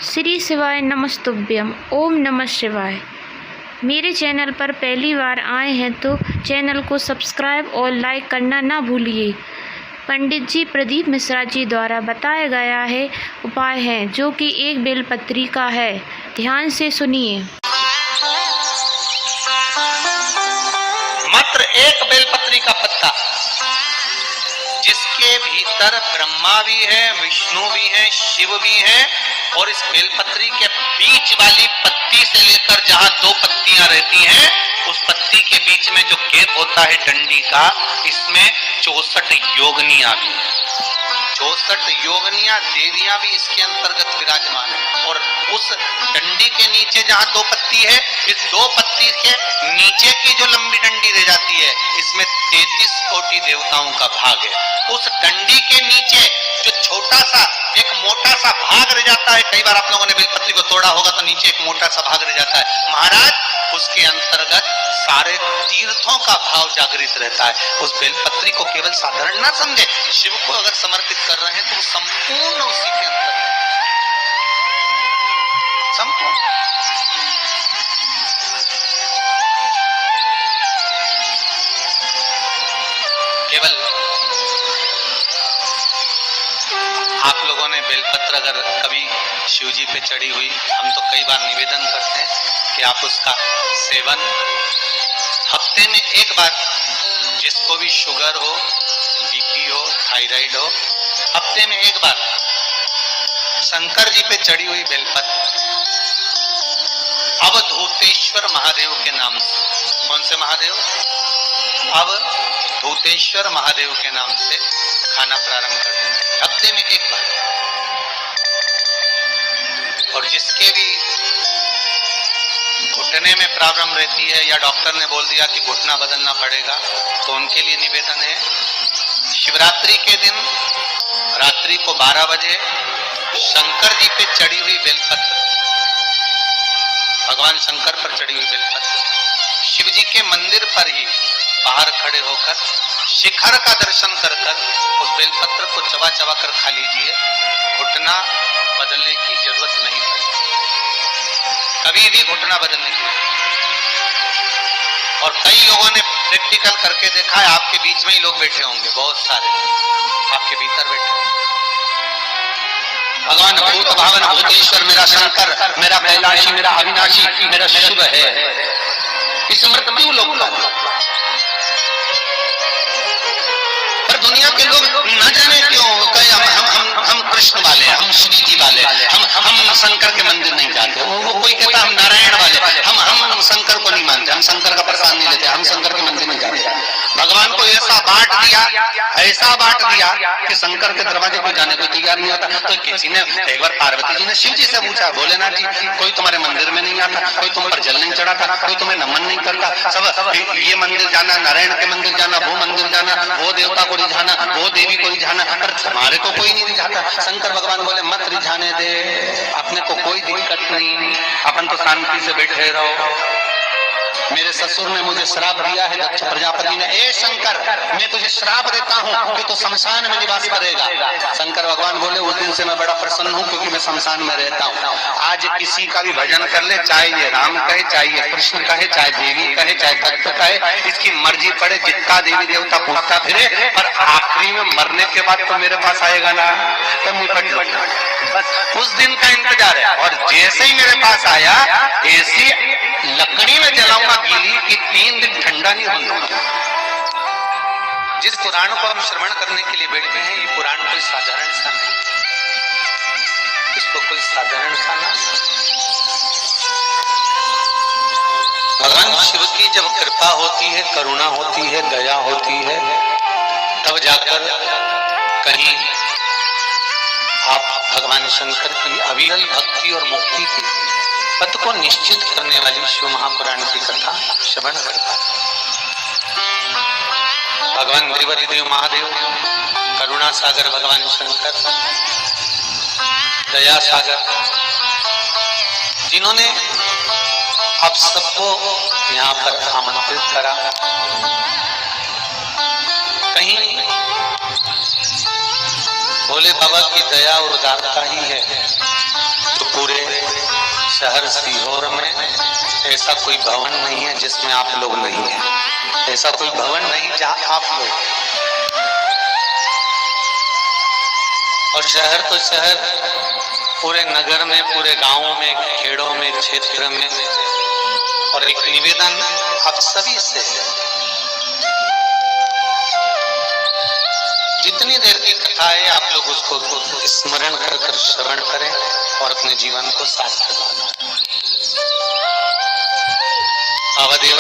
श्री शिवाय नमस्तुभ्यम। ओम नमः शिवाय। मेरे चैनल पर पहली बार आए हैं तो चैनल को सब्सक्राइब और लाइक करना ना भूलिए। पंडित जी प्रदीप मिश्रा जी द्वारा बताया गया है उपाय है जो कि एक बेलपत्री का है। ध्यान से सुनिए। मात्र एक बेलपत्री का पत्ता जिसके भीतर ब्रह्मा भी है, विष्णु भी है, शिव भी है, और इस बेलपत्री के बीच वाली पत्ती से लेकर जहां दो पत्तियां रहती हैं उस पत्ती के बीच में जो गेप होता है डंडी का, इसमें 64 योगनियां भी है। 64 योगनियां देवियां भी इसके अंतर्गत विराजमान है। और उस डंडी के नीचे जहां दो पत्ती है, इस दो पत्ती के नीचे की जो लंबी डंडी रह जाती है इसमें 33 कोटि देवताओं का भाग है। उस डंडी के नीचे जो छोटा सा एक मोटा सा भाग रह जाता है, कई बार आप लोगों ने बेलपत्री को तोड़ा होगा तो नीचे एक मोटा सा भाग रह जाता है महाराज, उसके अंतर्गत सारे तीर्थों का भाव जागृत रहता है। उस बेलपत्री को केवल साधारण ना समझे, शिव को अगर समर्पित कर रहे हैं तो वो संपूर्ण उसी के अंतर्गत संपूर्ण। केवल आप लोगों ने बेलपत्र अगर कभी शिव जी पे चढ़ी हुई, हम तो कई बार निवेदन करते हैं कि आप उसका सेवन हफ्ते में एक बार, जिसको भी शुगर हो, बीपी हो, थायराइड हो, हफ्ते में एक बार शंकर जी पे चढ़ी हुई बेलपत्र अवधूतेश्वर महादेव के नाम से, कौन से महादेव? अवधूतेश्वर महादेव के नाम से खाना प्रारंभ कर देना हफ्ते में एक बार। और जिसके भी घुटने में प्रॉब्लम रहती है या डॉक्टर ने बोल दिया कि घुटना बदलना पड़ेगा, तो उनके लिए निवेदन है शिवरात्रि के दिन रात्रि को 12 बजे शंकर जी पे चढ़ी हुई बेलपत्र, भगवान शंकर पर चढ़ी हुई बेलपत्र, शिव जी के मंदिर पर ही बाहर खड़े होकर शिखर का दर्शन कर उस बेलपत्र को चबा चबा कर खा लीजिए। घुटना बदलने की जरूरत नहीं पड़ेगी, कभी भी घुटना बदलने की। और कई लोगों ने प्रैक्टिकल करके देखा है, आपके बीच में ही लोग बैठे होंगे, बहुत सारे आपके भीतर बैठे होंगे। भगवान भूत भावन भूतेश्वर मेरा शंकर, मेरा कैलाशी, मेरा अविनाशी, मेरा शिव है। इस मृत्यु लोग पर दुनिया के लोग न जाने क्यों कहे हम कृष्ण वाले, हम श्री जी वाले, हम शंकर के मंदिर नहीं जाते। वो कोई कहता हम नारायण वाले, हम शंकर को नहीं मानते, हम शंकर का प्रसाद नहीं लेते, हम शंकर के मंदिर नहीं जाते। भगवान को ऐसा बांट दिया कि शंकर के दरवाजे को जाने को तैयार नहीं होता। तो किसी ने एक बार पार्वती जी ने शिव जी से पूछा, भोलेनाथ जी कोई तुम्हारे मंदिर में नहीं आता, कोई तुम पर जल नहीं चढ़ाता, कोई तुम्हें नमन नहीं करता, सब ये मंदिर जाना, नारायण के मंदिर जाना, वो मंदिर जाना, वो देवता को रिझाना, वो देवी को रिझाना, पर तुम्हारे को कोई नहीं रिझाता। शंकर भगवान बोले मत रिझाने दे, अपने को कोई दिक्कत नहीं, अपन तो शांति से बैठे रहो। मेरे ससुर ने मुझे श्राप दिया है, दक्ष प्रजापति ने, ए शंकर मैं तुझे श्राप देता हूँ कि तू शमशान में निवास करेगा। शंकर भगवान बोले उस दिन से मैं बड़ा प्रसन्न हूँ क्योंकि मैं शमशान में रहता हूँ। आज किसी का भी भजन कर ले, चाहे ये राम कहे, चाहे ये कृष्ण कहे, चाहे देवी कहे, चाहे भक्त कहे, इसकी मर्जी पड़े, जितना देवी देवता पूछता फिरे, पर आखिरी में मरने के बाद तो मेरे पास आएगा ना, तो मुंह कट लो। बस उस दिन का इंतजार है। और जैसे ही मेरे पास आया, ऐसी लकड़ी में जलाऊंगा गीली कि 3 दिन ठंडा नहीं होगा। जिस पुराण को हम श्रवण करने के लिए बैठे हैं, ये पुराण कोई साधारण सा नहीं, इसको कोई साधारण सा ना। भगवान शिव की जब कृपा होती है, करुणा होती है, दया होती है, तब जाकर कहीं आप भगवान शंकर की अविरल भक्ति और मुक्ति की पथ को निश्चित करने वाली शिव महापुराण की कथा श्रवण करता है। भगवान त्रिवरी देव महादेव, करुणा सागर भगवान शंकर, दया सागर, जिन्होंने आप सबको यहाँ पर आमंत्रित करा, कहीं भोले बाबा की दया और उदारता ही है जो पूरे शहर सीहोर में ऐसा कोई भवन नहीं है जिसमें आप लोग नहीं हैं। ऐसा कोई भवन नहीं जहां आप लोग। और शहर तो शहर, पूरे नगर में, पूरे गांवों में, खेड़ों में, क्षेत्र में। और एक निवेदन आप सभी से, जितनी देर की कथा है आप लोग उसको स्मरण कर कर श्रवण करें और अपने जीवन को सार्थक बनाएं। अवधि